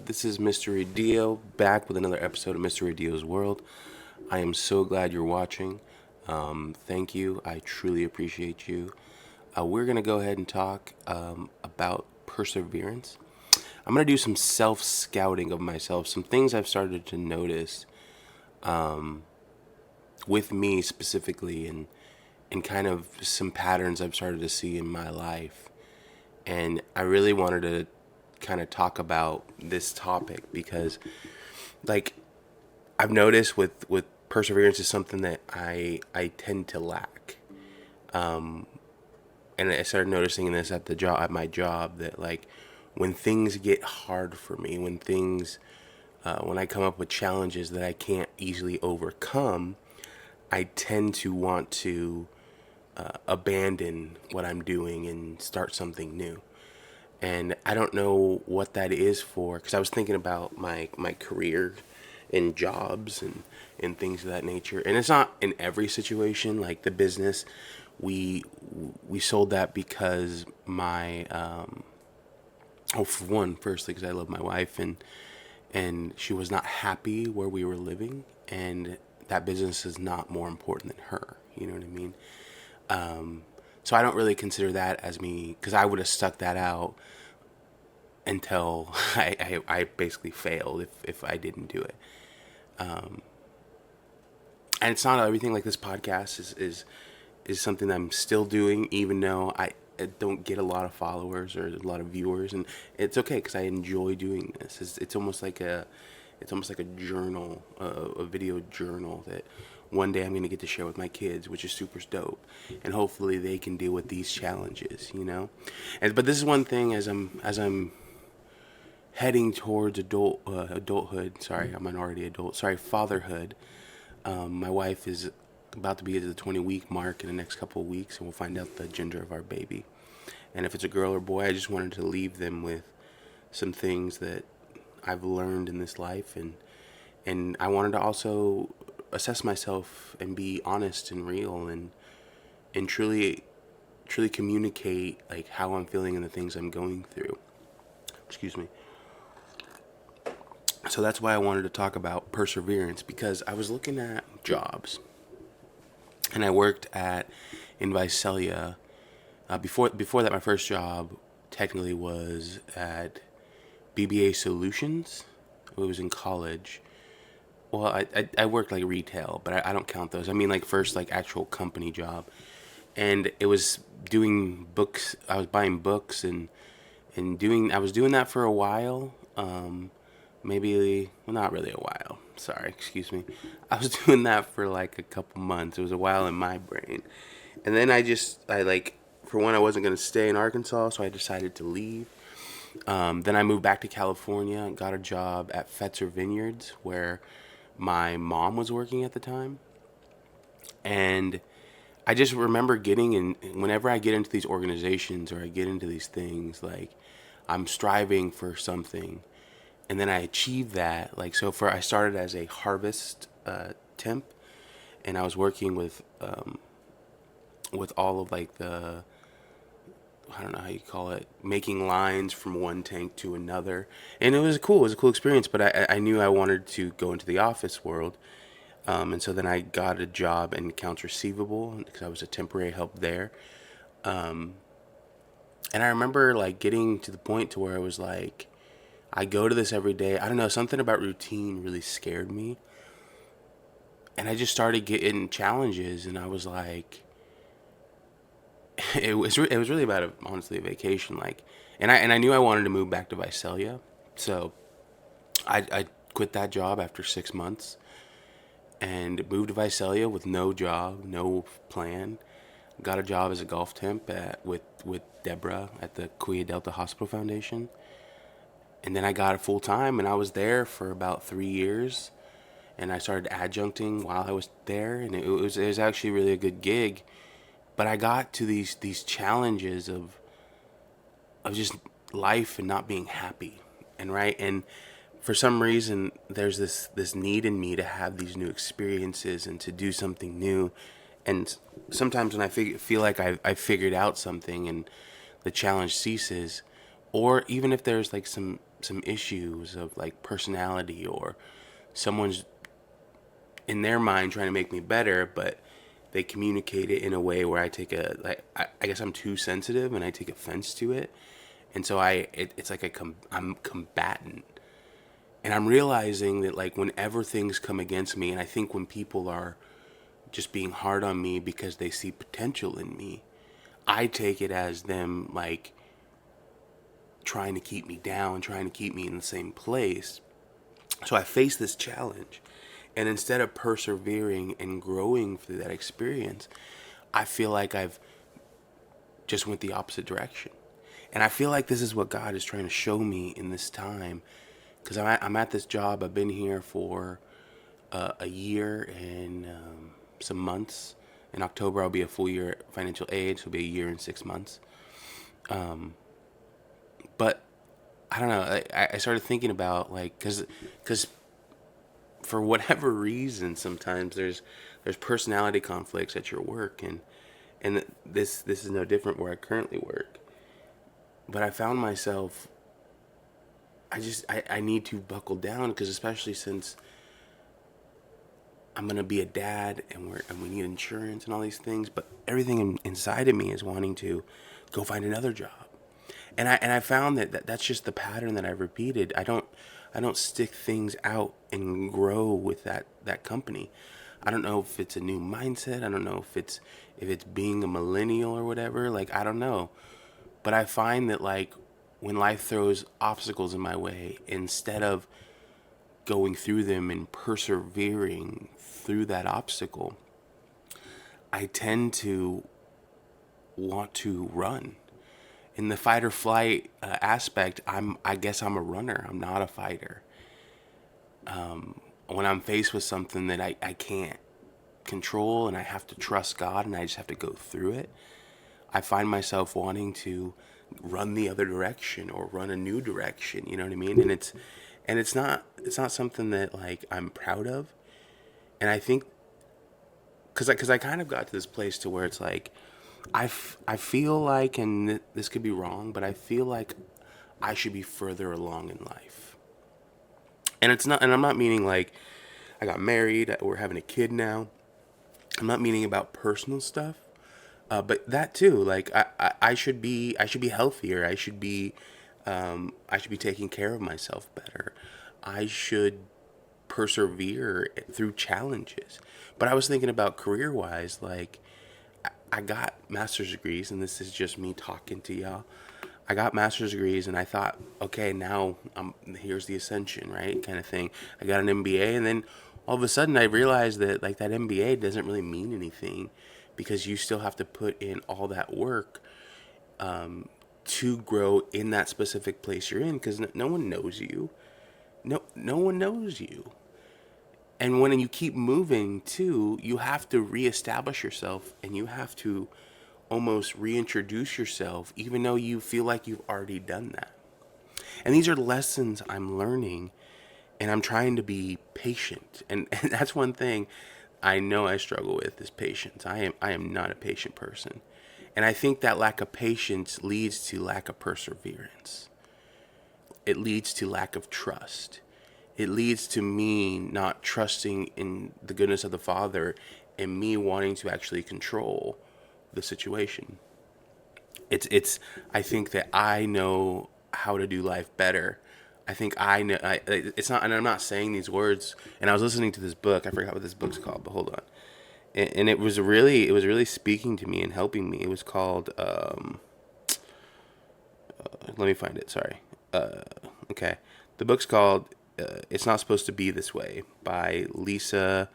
This is Mrradillo back with another episode of Mrradillo's World. I am so glad you're watching. Thank you. I truly appreciate you. We're going to go ahead and talk about perseverance. I'm going to do some self scouting of myself, some things I've started to notice with me specifically, and kind of some patterns I've started to see in my life. And I really wanted to kind of talk about this topic because, like, I've noticed with perseverance is something that I tend to lack. And I started noticing this at the job, at my job, that, like, when things get hard for me, when I come up with challenges that I can't easily overcome, I tend to want to abandon what I'm doing and start something new. And I don't know what that is for, because I was thinking about my career and jobs and things of that nature. And it's not in every situation. Like the business, we sold that because for one, firstly, because I love my wife, and she was not happy where we were living, and that business is not more important than her. You know what I mean? So I don't really consider that as me, because I would have stuck that out until I basically failed if I didn't do it. And it's not everything. Like this podcast is something I'm still doing, even though I don't get a lot of followers or a lot of viewers, and it's okay because I enjoy doing this. It's almost like a journal, a video journal that one day I'm going to get to share with my kids, which is super dope. And hopefully they can deal with these challenges, you know? But this is one thing as I'm heading towards adulthood. Sorry, I'm an already adult. Sorry, fatherhood. My wife is about to be at the 20-week mark in the next couple of weeks, and we'll find out the gender of our baby. And if it's a girl or boy, I just wanted to leave them with some things that I've learned in this life, and I wanted to also assess myself and be honest and real and truly communicate like how I'm feeling and the things I'm going through. Excuse me. So that's why I wanted to talk about perseverance, because I was looking at jobs, and I worked in Visalia. Before that, my first job technically was at BBA Solutions. It was in college. Well, I worked like retail, but I don't count those. I mean, like first like actual company job, and it was doing books. I was buying books I was doing that for a while. Maybe, well, not really a while. Sorry, excuse me. I was doing that for like a couple months. It was a while in my brain, and then for one, I wasn't gonna stay in Arkansas, so I decided to leave. Then I moved back to California and got a job at Fetzer Vineyards, where my mom was working at the time. And I just remember whenever I get into these organizations or I get into these things, like I'm striving for something, and then I achieve that. Like, I started as a harvest temp, and I was working with all of like I don't know how you call it, making lines from one tank to another. And it was cool. It was a cool experience, but I knew I wanted to go into the office world. And so then I got a job in accounts receivable because I was a temporary help there. And I remember like getting to the point to where I was like, I go to this every day. I don't know, something about routine really scared me. And I just started getting challenges, and I was like, it was really about honestly a vacation, like, and I knew I wanted to move back to Visalia, so I quit that job after 6 months and moved to Visalia with no job, no plan. Got a job as a golf temp with Deborah at the Kuya Delta Hospital Foundation, and then I got it full time, and I was there for about 3 years, and I started adjuncting while I was there, and it was actually really a good gig. But I got to these challenges of just life and not being happy, and for some reason there's this need in me to have these new experiences and to do something new. And sometimes when I feel like I figured out something and the challenge ceases, or even if there's like some some issues of like personality, or someone's in their mind trying to make me better, but they communicate it in a way where I take I guess I'm too sensitive and I take offense to it. And so it's like I'm combatant. And I'm realizing that like whenever things come against me, and I think when people are just being hard on me because they see potential in me, I take it as them like trying to keep me down, trying to keep me in the same place. So I face this challenge. And instead of persevering and growing through that experience, I feel like I've just went the opposite direction. And I feel like this is what God is trying to show me in this time. Because I'm at this job. I've been here for a year and some months. In October, I'll be a full year at financial aid. So it'll be a year and 6 months. But I don't know. I started thinking about like, because for whatever reason, sometimes there's personality conflicts at your work, and this is no different where I currently work. But I found myself, I need to buckle down, because especially since I'm gonna be a dad, and we need insurance and all these things, but everything inside of me is wanting to go find another job. And I found that's just the pattern that I've repeated. I don't stick things out and grow with that company. I don't know if it's a new mindset. I don't know if it's being a millennial or whatever. Like, I don't know. But I find that like when life throws obstacles in my way, instead of going through them and persevering through that obstacle, I tend to want to run. In the fight or flight aspect, I guess I'm a runner. I'm not a fighter. When I'm faced with something that I can't control, and I have to trust God, and I just have to go through it, I find myself wanting to run the other direction or run a new direction. You know what I mean? And it's not something that like I'm proud of. And I think because I kind of got to this place to where it's like I feel like, and this could be wrong, but I feel like I should be further along in life. And it's not, and I'm not meaning like I got married, we're having a kid now. I'm not meaning about personal stuff, but that too. Like I should be healthier. I should be taking care of myself better. I should persevere through challenges. But I was thinking about career wise, like I got master's degrees, and this is just me talking to y'all. I got master's degrees, and I thought, okay, now here's the ascension, right? Kind of thing. I got an MBA, and then all of a sudden I realized that like that MBA doesn't really mean anything, because you still have to put in all that work to grow in that specific place you're in, because no one knows you. No one knows you. And when you keep moving too, you have to reestablish yourself, and you have to almost reintroduce yourself, even though you feel like you've already done that. And these are lessons I'm learning, and I'm trying to be patient. And that's one thing I know I struggle with, is patience. I am not a patient person. And I think that lack of patience leads to lack of perseverance. It leads to lack of trust. It leads to me not trusting in the goodness of the Father, and me wanting to actually control the situation. I think that I know how to do life better. I think I know. It's not, and I'm not saying these words. And I was listening to this book. I forgot what this book's called, but hold on. And it was really speaking to me and helping me. It was called. Let me find it. Sorry. Okay. The book's called "It's Not Supposed to Be This Way" by Lisa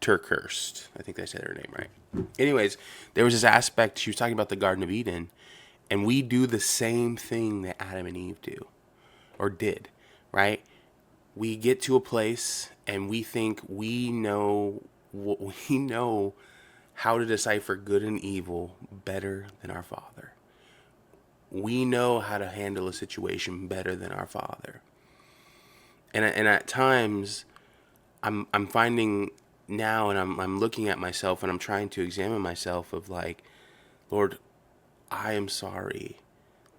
Turkhurst. I think I said her name right. Anyways, there was this aspect. She was talking about the Garden of Eden, and we do the same thing that Adam and Eve do, or did, right? We get to a place, and we think we know how to decipher good and evil better than our Father. We know how to handle a situation better than our Father. And at times, I'm finding now, and I'm looking at myself, and I'm trying to examine myself of like, Lord, I am sorry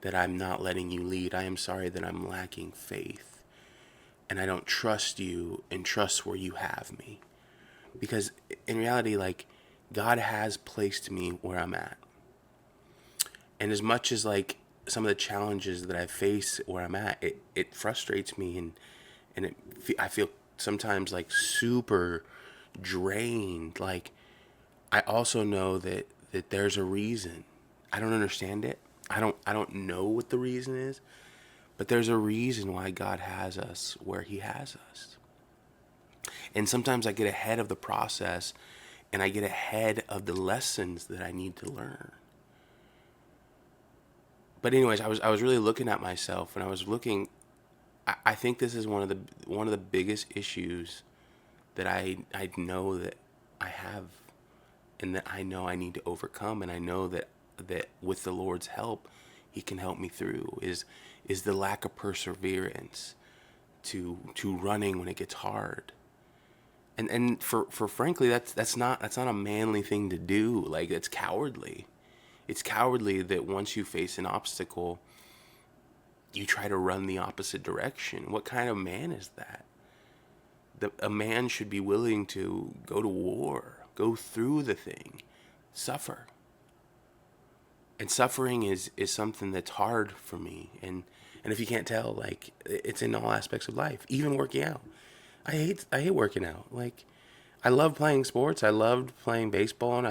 that I'm not letting you lead. I am sorry that I'm lacking faith. And I don't trust you and trust where you have me. Because in reality, like, God has placed me where I'm at. And as much as, like, some of the challenges that I face where I'm at, it frustrates me, and I feel sometimes like super drained. Like, I also know that there's a reason. I don't understand it. I don't know what the reason is, but there's a reason why God has us where he has us. And sometimes I get ahead of the process, and I get ahead of the lessons that I need to learn. But anyways, I was really looking at myself, and I was looking. I think this is one of the biggest issues that I know that I have, and that I know I need to overcome, and I know that with the Lord's help, he can help me through, is the lack of perseverance to running when it gets hard. And for frankly, that's not a manly thing to do. Like, it's cowardly. It's cowardly that once you face an obstacle, you try to run the opposite direction. What kind of man is that? A man should be willing to go to war, go through the thing, suffer. And suffering is something that's hard for me. And if you can't tell, like, it's in all aspects of life, even working out. I hate working out. Like, I love playing sports. I loved playing baseball, and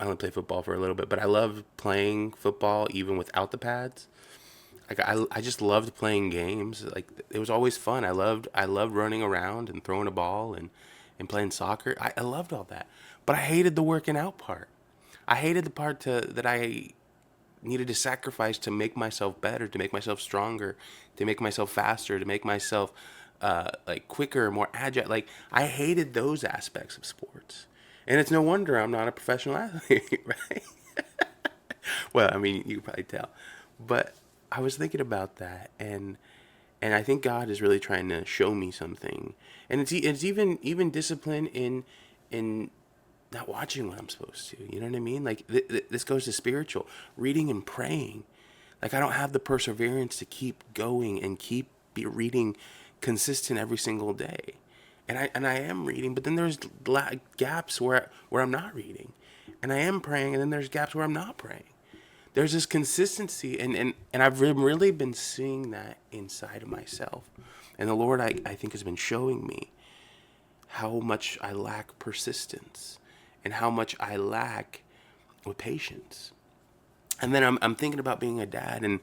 I only played football for a little bit, but I loved playing football even without the pads. Like, I just loved playing games. Like, it was always fun. I loved running around and throwing a ball and playing soccer. I loved all that. But I hated the working out part. I hated the part that I needed to sacrifice to make myself better, to make myself stronger, to make myself faster, to make myself like quicker, more agile. Like, I hated those aspects of sports. And it's no wonder I'm not a professional athlete, right? Well, I mean, you can probably tell. But I was thinking about that, and I think God is really trying to show me something. And it's even discipline in not watching what I'm supposed to. You know what I mean? Like, this goes to spiritual reading and praying. Like, I don't have the perseverance to keep going and keep be reading consistent every single day. And I am reading, but then there's gaps where I'm not reading, and I am praying, and then there's gaps where I'm not praying. There's this consistency, and I've really been seeing that inside of myself, and the Lord, I think, has been showing me how much I lack persistence, and how much I lack with patience. And then I'm thinking about being a dad, and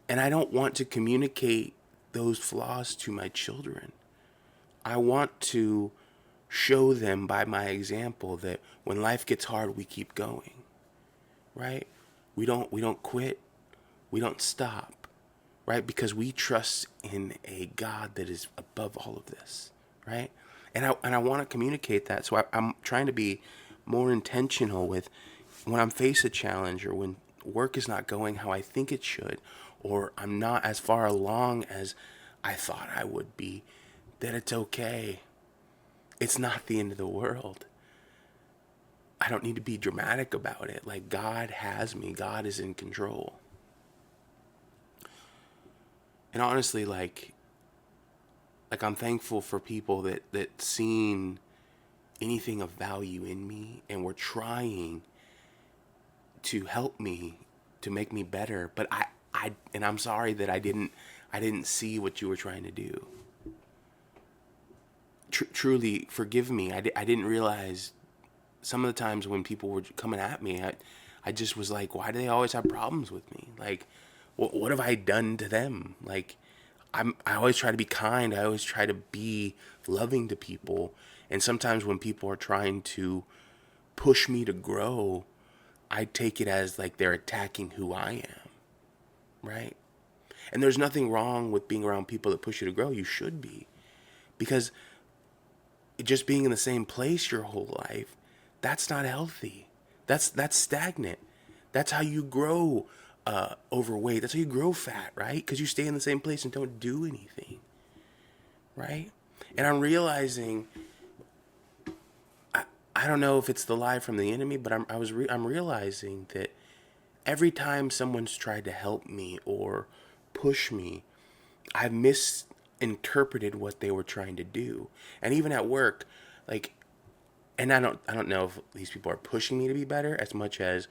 I don't want to communicate those flaws to my children. I want to show them by my example that when life gets hard, we keep going, right? We don't quit. We don't stop, right? Because we trust in a God that is above all of this, right? And I want to communicate that. So I'm trying to be more intentional with when I'm faced a challenge, or when work is not going how I think it should, or I'm not as far along as I thought I would be, that it's okay. It's not the end of the world. I don't need to be dramatic about it. Like, God has me. God is in control. And honestly, like I'm thankful for people that seen anything of value in me and were trying to help me, to make me better. But and I'm sorry that I didn't see what you were trying to do. Truly forgive me. I didn't realize some of the times when people were coming at me, I just was like, why do they always have problems with me? Like, what have I done to them? Like, I always try to be kind. I always try to be loving to people. And sometimes when people are trying to push me to grow, I take it as like they're attacking who I am, right? And there's nothing wrong with being around people that push you to grow. You should be. Because just being in the same place your whole life, that's not healthy. That's stagnant. That's how you grow overweight. That's how you grow fat, right? Because you stay in the same place and don't do anything, right? And I'm realizing, I don't know if it's the lie from the enemy, but I'm realizing that every time someone's tried to help me or push me, I've misinterpreted what they were trying to do. And even at work, like, and I don't know if these people are pushing me to be better as much as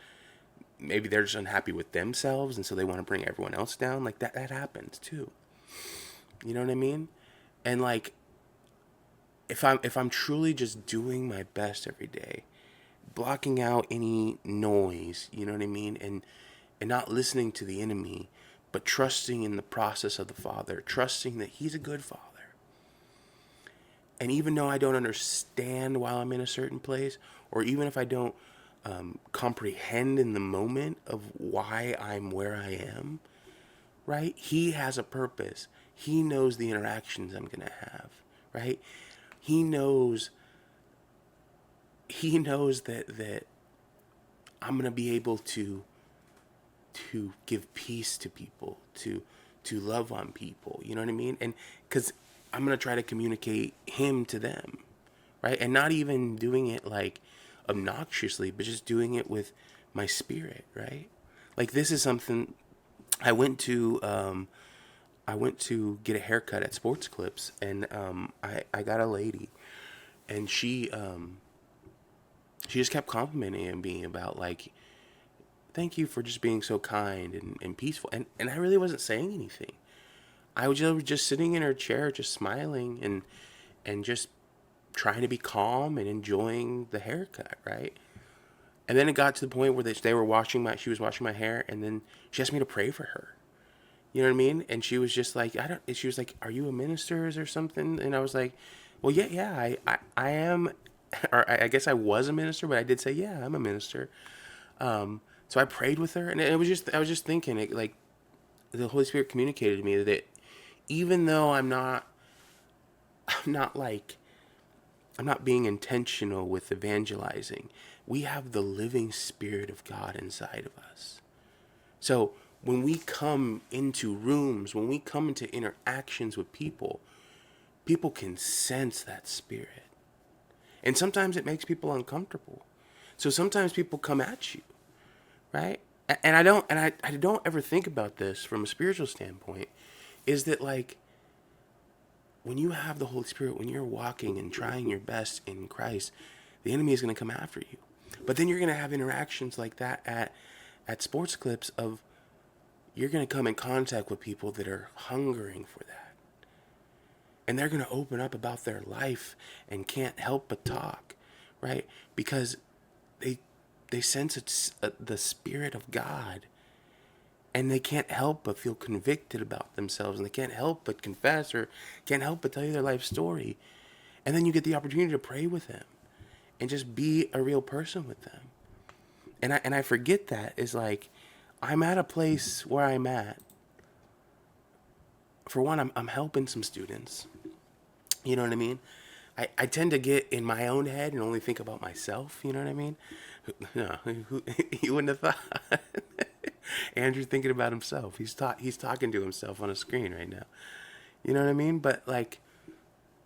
maybe they're just unhappy with themselves and so they want to bring everyone else down. Like that happens too. You know what I mean? And like if I'm truly just doing my best every day, blocking out any noise, you know what I mean? And not listening to the enemy, but trusting in the process of the Father, trusting that he's a good Father. And even though I don't understand while I'm in a certain place, or even if I don't comprehend in the moment of why I'm where I am, right? He has a purpose. He knows the interactions I'm going to have, right? He knows that I'm going to be able to give peace to people, to love on people, you know what I mean? And cuz I'm going to try to communicate him to them, right? And not even doing it like obnoxiously, but just doing it with my spirit, right? Like this is something I went to get a haircut at Sports Clips, and I got a lady, and she just kept complimenting me about like, thank you for just being so kind and peaceful. And I really wasn't saying anything. I was just sitting in her chair, just smiling and just trying to be calm and enjoying the haircut, right? And then it got to the point where she was washing my hair, and then she asked me to pray for her. You know what I mean? And she was just like, she was like, are you a minister or something? And I was like, well, yeah, I am, or I guess I was a minister, but I did say, yeah, I'm a minister. So I prayed with her, and I was just thinking, like, the Holy Spirit communicated to me that even though I'm not like, I'm not being intentional with evangelizing, we have the living Spirit of God inside of us. So when we come into rooms, when we come into interactions with people, people can sense that Spirit. And sometimes it makes people uncomfortable. So sometimes people come at you, right? And I don't ever think about this from a spiritual standpoint, is that like when you have the Holy Spirit, when you're walking and trying your best in Christ, the enemy is going to come after you. But then you're going to have interactions like that at Sports Clips of, you're going to come in contact with people that are hungering for that. And they're going to open up about their life and can't help but talk, right? Because they sense it's the Spirit of God. And they can't help but feel convicted about themselves. And they can't help but confess, or can't help but tell you their life story. And then you get the opportunity to pray with them and just be a real person with them. And I forget that is like, I'm at a place where I'm at. For one, I'm helping some students. You know what I mean? I tend to get in my own head and only think about myself. You know what I mean? No, you wouldn't have thought. Andrew thinking about himself. He's talking to himself on a screen right now. You know what I mean? But like,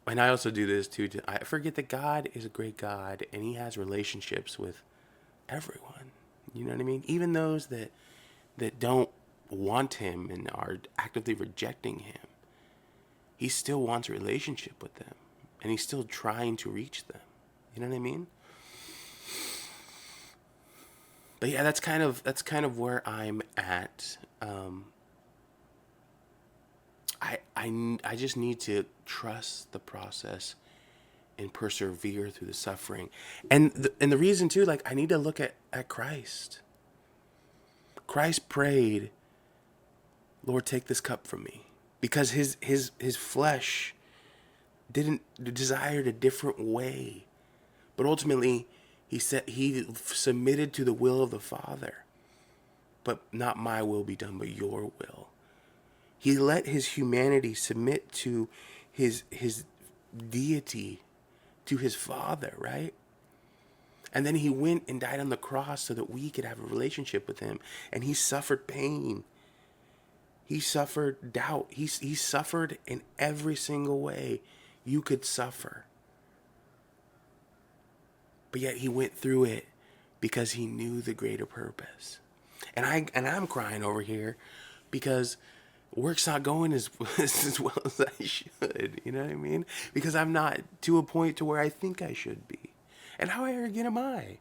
and I also do this too. I forget that God is a great God, and he has relationships with everyone. You know what I mean? Even those that don't want him and are actively rejecting him. He still wants a relationship with them, and he's still trying to reach them. You know what I mean? But yeah, that's kind of where I'm at. I just need to trust the process and persevere through the suffering, and the reason too, like, I need to look at Christ. Christ prayed, Lord, take this cup from me, because his flesh didn't desired a different way, but ultimately he submitted to the will of the Father. But not my will be done, but your will. He let his humanity submit to his deity, to his Father, right? And then he went and died on the cross so that we could have a relationship with him. And he suffered pain. He suffered doubt. He suffered in every single way you could suffer. But yet he went through it because he knew the greater purpose. And I'm crying over here because work's not going as as well as I should. You know what I mean? Because I'm not to a point to where I think I should be. And how arrogant am I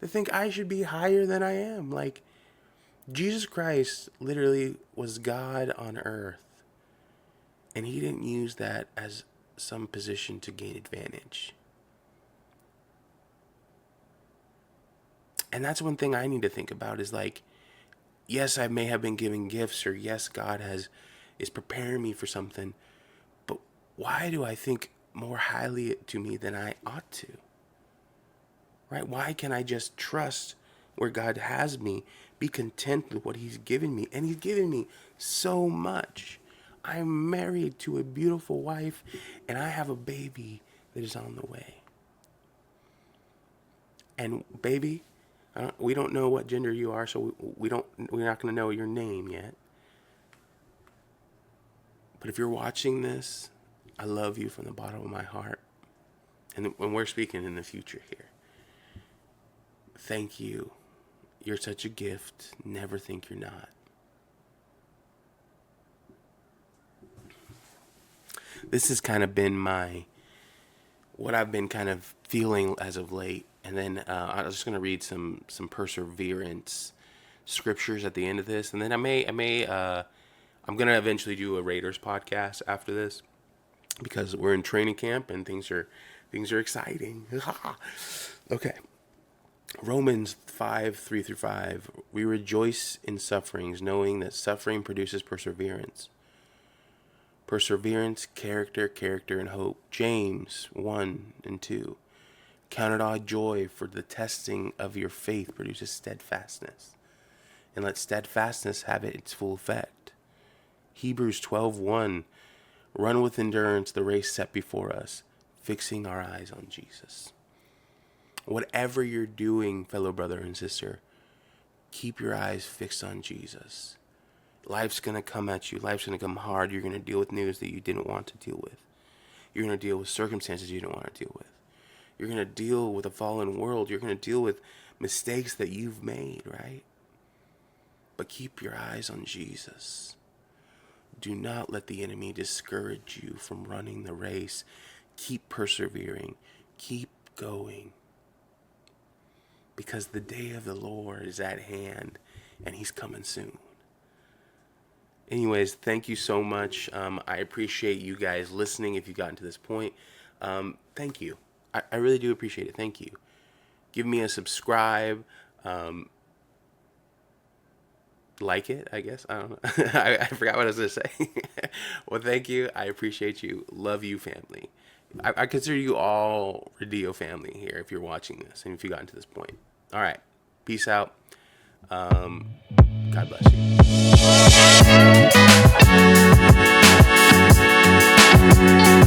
to think I should be higher than I am? Like, Jesus Christ literally was God on earth, and he didn't use that as some position to gain advantage. And that's one thing I need to think about is like, yes, I may have been given gifts, or yes, God is preparing me for something, but why do I think more highly to me than I ought to? Right? Why can't I just trust where God has me, be content with what he's given me? And he's given me so much. I'm married to a beautiful wife, and I have a baby that is on the way. And baby, we don't know what gender you are, so we're not going to know your name yet. But if you're watching this, I love you from the bottom of my heart. And when we're speaking in the future here, thank you. You're such a gift. Never think you're not. This has kind of been what I've been kind of feeling as of late. And then I was just going to read some perseverance scriptures at the end of this. And then I'm going to eventually do a Raiders podcast after this, because we're in training camp and things are exciting. Okay. Romans 5:3-5. We rejoice in sufferings, knowing that suffering produces perseverance. Perseverance, character, and hope. James 1:2. Count it all joy, for the testing of your faith produces steadfastness. And let steadfastness have its full effect. Hebrews 12:1. Run with endurance the race set before us, fixing our eyes on Jesus. Whatever you're doing, fellow brother and sister, keep your eyes fixed on Jesus. Life's going to come at you. Life's going to come hard. You're going to deal with news that you didn't want to deal with. You're going to deal with circumstances you didn't want to deal with. You're going to deal with a fallen world. You're going to deal with mistakes that you've made, right? But keep your eyes on Jesus. Do not let the enemy discourage you from running the race. Keep persevering. Keep going. Because the day of the Lord is at hand, and he's coming soon. Anyways, thank you so much. I appreciate you guys listening if you've gotten to this point. Thank you. I really do appreciate it. Thank you. Give me a subscribe. Like it, I guess. I don't know. I forgot what I was going to say. Well, thank you. I appreciate you. Love you, family. I consider you all Mrradillo family here if you're watching this and if you got to this point. All right. Peace out. God bless you.